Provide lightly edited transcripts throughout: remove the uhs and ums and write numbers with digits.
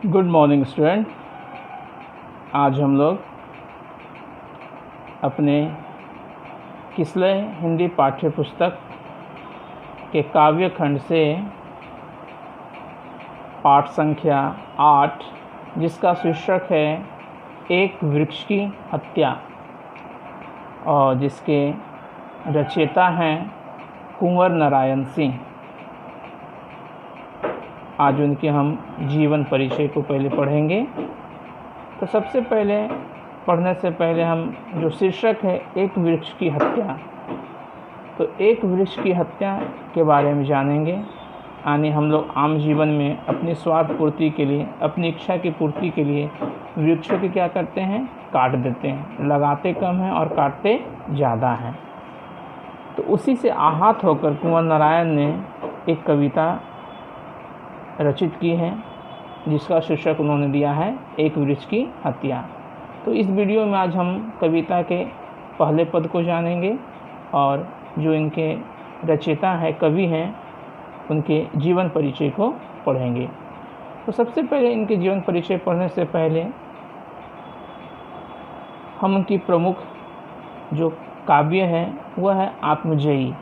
Good morning student. आज हम लोग अपने किसलय हिंदी पाठ्य पुस्तक के काव्य खंड से पाठ संख्या 8 जिसका शीर्षक है एक वृक्ष की हत्या और जिसके रचयिता हैं कुंवर नारायण सिंह। आज उनके हम जीवन परिचय को पहले पढ़ेंगे। तो सबसे पहले पढ़ने से पहले हम जो शीर्षक है एक वृक्ष की हत्या, तो एक वृक्ष की हत्या के बारे में जानेंगे। यानी हम लोग आम जीवन में अपनी स्वार्थ पूर्ति के लिए, अपनी इच्छा की पूर्ति के लिए वृक्षों की क्या करते हैं, काट देते हैं। लगाते कम हैं और काटते ज़्यादा हैं। तो उसी से आहत होकर कुंवर नारायण ने एक कविता रचित की है जिसका शीर्षक उन्होंने दिया है एक वृक्ष की हत्या। तो इस वीडियो में आज हम कविता के पहले पद को जानेंगे और जो इनके रचयिता है, कवि हैं, उनके जीवन परिचय को पढ़ेंगे। तो सबसे पहले इनके जीवन परिचय पढ़ने से पहले हम उनकी प्रमुख जो काव्य है वह है आत्मजयी।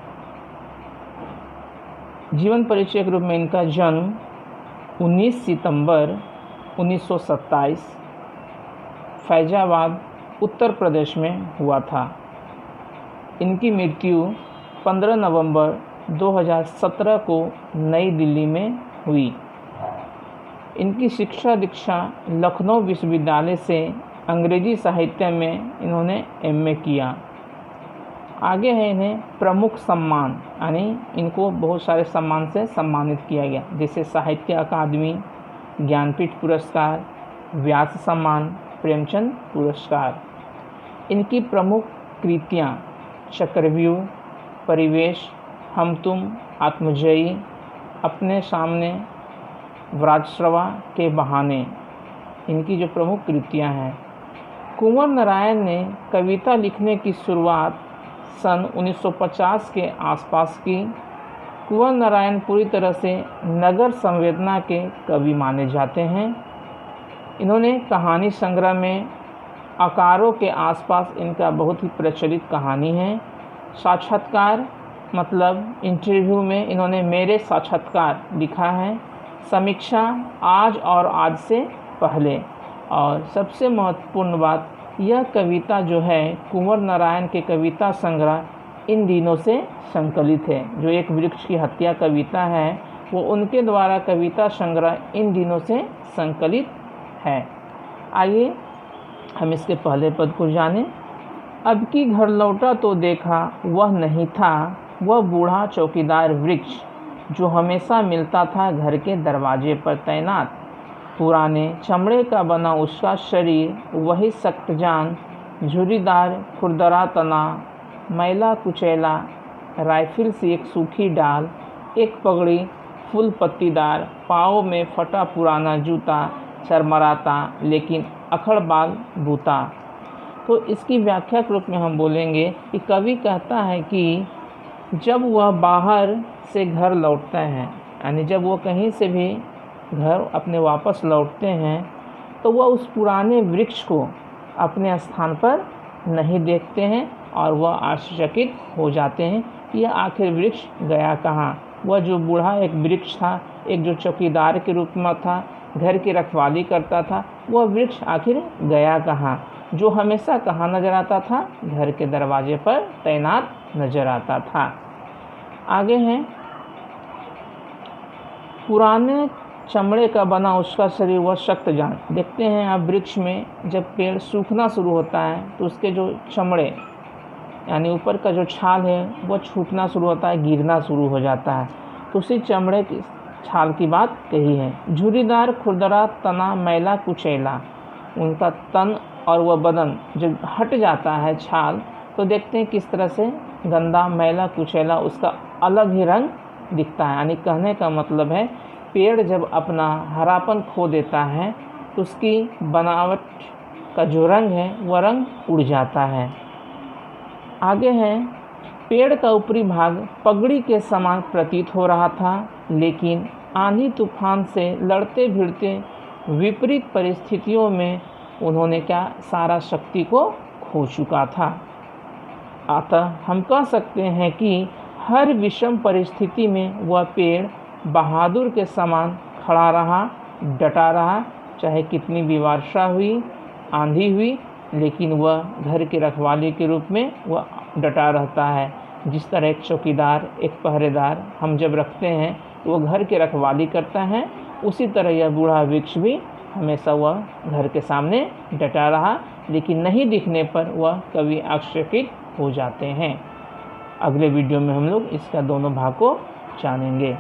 जीवन परिचय के रूप में इनका जन्म 19 सितंबर 1927 फैजाबाद उत्तर प्रदेश में हुआ था। इनकी मृत्यु 15 नवंबर 2017 को नई दिल्ली में हुई। इनकी शिक्षा दीक्षा लखनऊ विश्वविद्यालय से अंग्रेजी साहित्य में इन्होंने एमए किया। आगे है इन्हें प्रमुख सम्मान, यानी इनको बहुत सारे सम्मान से सम्मानित किया गया, जैसे साहित्य अकादमी, ज्ञानपीठ पुरस्कार, व्यास सम्मान, प्रेमचंद पुरस्कार। इनकी प्रमुख कृतियाँ चक्रव्यूह, परिवेश, हम तुम, आत्मजयी, अपने सामने, व्राजश्रवा के बहाने, इनकी जो प्रमुख कृतियाँ हैं। कुंवर नारायण ने कविता लिखने की शुरुआत सन 1950 के आसपास की। कुंवर नारायण पूरी तरह से नगर संवेदना के कवि माने जाते हैं। इन्होंने कहानी संग्रह में आकारों के आसपास इनका बहुत ही प्रचलित कहानी है। साक्षात्कार मतलब इंटरव्यू में इन्होंने मेरे साक्षात्कार लिखा है। समीक्षा आज और आज से पहले। और सबसे महत्वपूर्ण बात, यह कविता जो है कुंवर नारायण के कविता संग्रह इन दिनों से संकलित है। जो एक वृक्ष की हत्या कविता है वो उनके द्वारा कविता संग्रह इन दिनों से संकलित है। आइए हम इसके पहले पद को जानें। अब की घर लौटा तो देखा वह नहीं था, वह बूढ़ा चौकीदार वृक्ष जो हमेशा मिलता था घर के दरवाजे पर तैनात। पुराने चमड़े का बना उसका शरीर, वही सख्त जान, झुर्रीदार खुरदरा तना, मैला कुचैला राइफल सी एक सूखी डाल, एक पगड़ी फुल पत्तीदार, पाँव में फटा पुराना जूता, चरमराता लेकिन अखड़बाल बूता। तो इसकी व्याख्या के रूप में हम बोलेंगे कि कवि कहता है कि जब वह बाहर से घर लौटते हैं, यानी जब वो कहीं से भी घर अपने वापस लौटते हैं, तो वह उस पुराने वृक्ष को अपने स्थान पर नहीं देखते हैं और वह आश्चर्यचकित हो जाते हैं कि यह आखिर वृक्ष गया कहाँ। वह जो बूढ़ा एक वृक्ष था, एक जो चौकीदार के रूप में था, घर की रखवाली करता था, वह वृक्ष आखिर गया कहाँ, जो हमेशा कहाँ नज़र आता था, घर के दरवाजे पर तैनात नज़र आता था। आगे हैं, पुराने चमड़े का बना उसका शरीर, वह सख्त जान। देखते हैं आप वृक्ष में जब पेड़ सूखना शुरू होता है तो उसके जो चमड़े यानी ऊपर का जो छाल है वह छूटना शुरू होता है, गिरना शुरू हो जाता है। तो उसी चमड़े की छाल की बात कही है। झुर्रीदार खुरदरा तना मैला कुचैला, उनका तन और वह बदन जब हट जाता है छाल, तो देखते हैं किस तरह से गंदा मैला कुचैला, उसका अलग ही रंग दिखता है। यानी कहने का मतलब है पेड़ जब अपना हरापन खो देता है तो उसकी बनावट का जो रंग है वह रंग उड़ जाता है। आगे है, पेड़ का ऊपरी भाग पगड़ी के समान प्रतीत हो रहा था, लेकिन आंधी तूफान से लड़ते भिड़ते विपरीत परिस्थितियों में उन्होंने क्या सारा शक्ति को खो चुका था। अतः हम कह सकते हैं कि हर विषम परिस्थिति में वह पेड़ बहादुर के समान खड़ा रहा, डटा रहा, चाहे कितनी भी वर्षा हुई, आंधी हुई, लेकिन वह घर के रखवाले के रूप में वह डटा रहता है। जिस तरह एक चौकीदार, एक पहरेदार हम जब रखते हैं तो वह घर के रखवाली करता है, उसी तरह यह बूढ़ा वृक्ष भी हमेशा वह घर के सामने डटा रहा, लेकिन नहीं दिखने पर वह कभी आश्चर्यचकित हो जाते हैं। अगले वीडियो में हम लोग इसका दोनों भाग को जानेंगे।